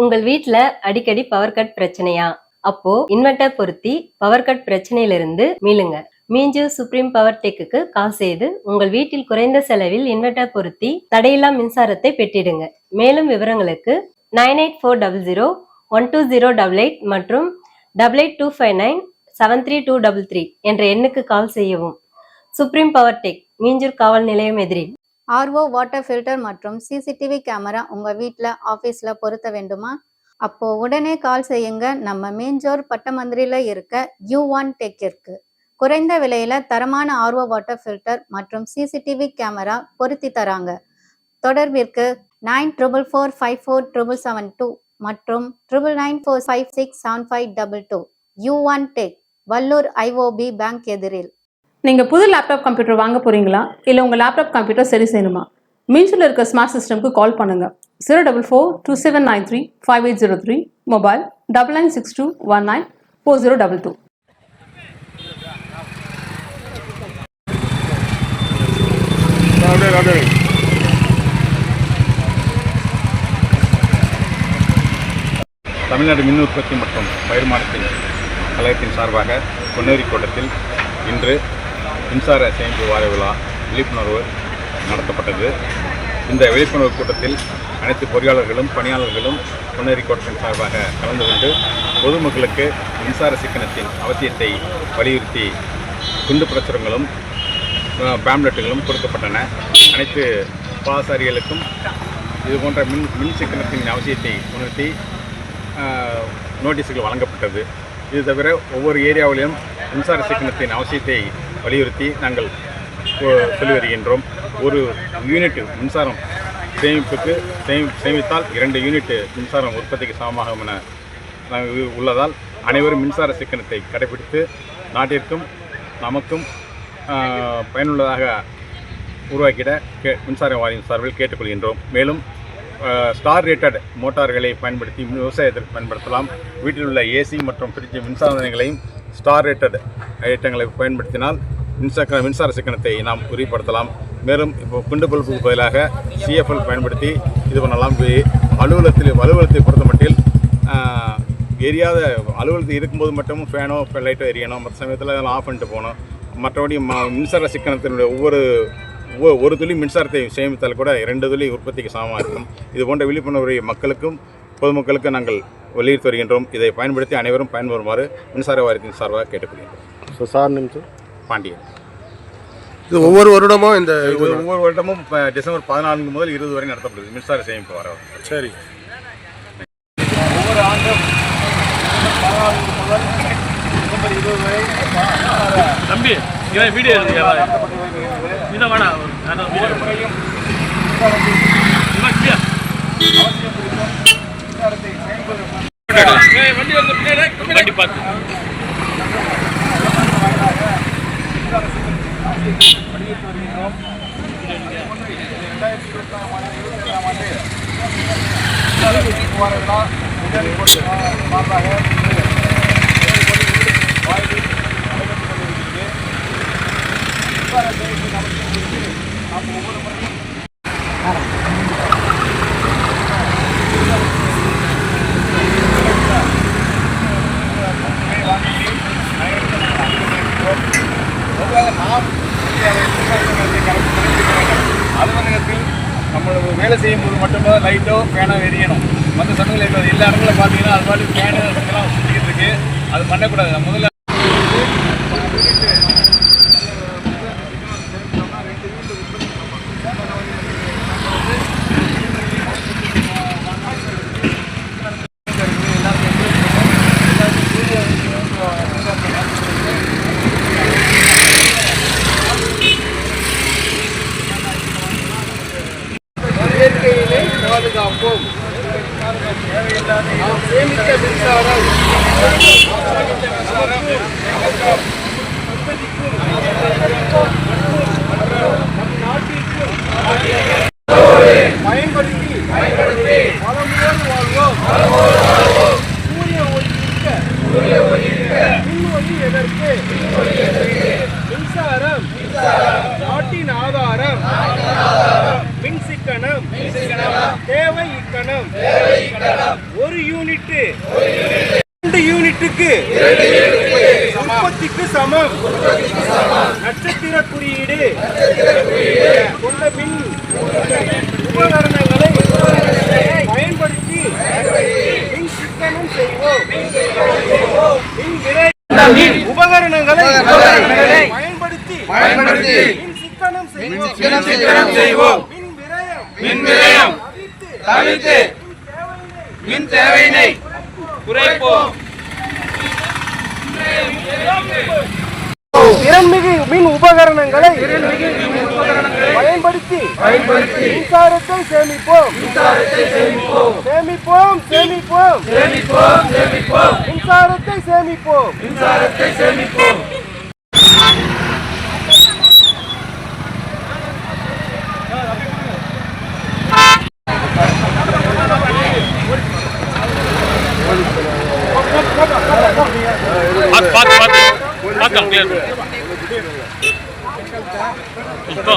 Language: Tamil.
உங்கள் வீட்ல அடிக்கடி பவர் கட் பிரச்சனையா? அப்போ இன்வெர்டர் பொருத்தி பவர் கட் பிரச்சனையிலிருந்து மீளுங்க. மீஞ்சூர் சுப்ரீம் பவர் டெக்குக்கு கால் செய்து உங்கள் வீட்டில் குறைந்த செலவில் இன்வெர்டர் பொருத்தி தடையில்லா மின்சாரத்தை பெற்றிடுங்க. மேலும் விவரங்களுக்கு 9840012088 மற்றும் 8825973233 என்ற எண்ணுக்கு கால் செய்யவும். சுப்ரீம் பவர் டெக், மீஞ்சூர் காவல் நிலையம் எதிரில். ஆர்ஓ வாட்டர் ஃபில்டர் மற்றும் சிசிடிவி கேமரா உங்கள் வீட்டில் ஆஃபீஸில் பொருத்த வேண்டுமா? அப்போ உடனே கால் செய்யுங்க. நம்ம மீஞ்சூர் பட்டமந்திரியில் இருக்க U1 டெக்கிற்கு குறைந்த விலையில் தரமான ஆர்ஓ வாட்டர் ஃபில்டர் மற்றும் சிசிடிவி கேமரா பொருத்தி தராங்க. தொடர்பிற்கு 9444547772 மற்றும் 9994567522. U1 tech, Vallur IOB bank எதிரில். நீங்கள் புது லேப்டாப் கம்ப்யூட்டர் வாங்க போகிறீங்களா? இல்லை உங்கள் லேப்டாப் கம்ப்யூட்டர் சரி செய்யணுமா? மீஞ்சூரில் இருக்க ஸ்மார்ட் சிஸ்டம்க்கு கால் பண்ணுங்கள். 04427935803, மொபைல் 9962194022. தமிழ்நாடு மின் உற்பத்தி மற்றும் பயிர் மாற்றத்தின் கழகத்தின் சார்பாக பொன்னேரி கோட்டத்தில் இன்று மின்சார சேமிப்பு வார விழா விழிப்புணர்வு நடத்தப்பட்டது. இந்த விழிப்புணர்வு கூட்டத்தில் அனைத்து பொறியாளர்களும் பணியாளர்களும் பொன்னேரி கோட்டத்தின் சார்பாக கலந்து கொண்டு பொதுமக்களுக்கு மின்சார சிக்கனத்தின் அவசியத்தை வலியுறுத்தி துண்டு பிரசுரங்களும் பேம்லெட்டுகளும் கொடுக்கப்பட்டன. அனைத்து பாசாரிகளுக்கும் இது போன்ற மின் சிக்கனத்தின் அவசியத்தை உணர்த்தி நோட்டீஸுகள் வழங்கப்பட்டது. இது தவிர ஒவ்வொரு ஏரியாவிலும் மின்சார சிக்கனத்தின் அவசியத்தை வலியுறுத்தி நாங்கள் சொல்லி வருகின்றோம். ஒரு யூனிட் மின்சாரம் சேமித்தால் 2 யூனிட் மின்சாரம் உற்பத்திக்கு சமமாகும் என உள்ளதால் அனைவரும் மின்சார சிக்கனத்தை கடைபிடித்து நாட்டிற்கும் நமக்கும் பயனுள்ளதாக உருவாக்கிட மின்சார வாரியம் சார்பில் கேட்டுக்கொள்கின்றோம். மேலும் ஸ்டார் ரேட்டட் மோட்டார்களை பயன்படுத்தி விவசாயத்திற்கு பயன்படுத்தலாம். வீட்டில் உள்ள ஏசி மற்றும் ஃப்ரிட்ஜ் மின்சாதனங்களையும் ஸ்டார் ரேட்டட் ஐட்டங்களை பயன்படுத்தினால் மின்சார சிக்கனத்தை நாம் உறுதிப்படுத்தலாம். மேலும் இப்போ குண்டு பல்புக்கு பதிலாக CFL பயன்படுத்தி இது பண்ணலாம். அலுவலகத்தை பொறுத்த மட்டில் எரியாத அலுவலகத்தில் இருக்கும்போது மட்டும் ஃபேனோ லைட்டோ எரியணும். மற்ற சமயத்தில் அதெல்லாம் ஆஃப் பண்ணிட்டு போகணும். மற்றபடி மின்சார சிக்கனத்தினுடைய ஒரு துளி மின்சாரத்தை சேமித்தால் கூட 2 துளி உற்பத்திக்கு சமமாக இருக்கும். இது போன்ற விழிப்புணர்வை மக்களுக்கும் பொதுமக்களுக்கு நாங்கள் வலியுறுத்தி வருகின்றோம். இதை பயன்படுத்தி அனைவரும் பயன்பெறுமாறு மின்சார வாரியத்தின் சார்பாக கேட்டுக்கொள்கின்றோம். சார் நிமிஷம் பாண்டியன். இது ஒவ்வொரு வருடமும் ஒவ்வொரு வருடமும் டிசம்பர் 14 முதல் 20 வரை நடத்தப்படுது மின்சார சேமிப்பு வர. சரி. ஒவ்வொரு ஆண்டும் முதல் டிசம்பர் 20 வரை தம்பி வீடியோ வண்டி பார்த்து வலியுறுத்தி வருகின்றோம். 2020 அலுவலகத்தில் நம்மளுக்கு வேலை செய்யும்போது மட்டும்தான் லைட்டோ ஃபேனோ எரியணும். மற்ற சமயங்கள் எல்லா இடங்களும் பார்த்தீங்கன்னா அது மாதிரி ஃபேனு எல்லாம் சுற்றிக்கிட்டு இருக்கு. அது பண்ணக்கூடாது. முதல்ல இயற்கையினை பாதுகாப்போம். நாம் சேமித்த மின்சாரம் பயன்படுத்தி வளமோடு வாழ்வோம். சூரிய ஒளி இருக்க மின்வொலி எதற்கு? மின்சாரம் நாட்டின் ஆதாரம். மின் சிக்கனம் தேவை இக்கணம். ஒரு யூனிட்டு 2 யூனிட்டுக்கு உற்பத்திக்கு சமம். நட்சத்திர குறியீடு கொண்ட மின் உபகரணங்களை பயன்படுத்தி மின் சிக்கனம் செய்வோம். மின் விரை உபகரணங்களை பயன்படுத்தி மின் சிக்கனம் செய்வோம். மின் விரயம் தவிர்த்து மின் தேவையினை குறைப்போம். திறன்மிகு மின் உபகரணங்களை பயன்படுத்தி மின்சாரத்தை சேமிப்போம். மின்சாரத்தை சேமிப்போம். பார்த்தோம் கிளியர் இப்போ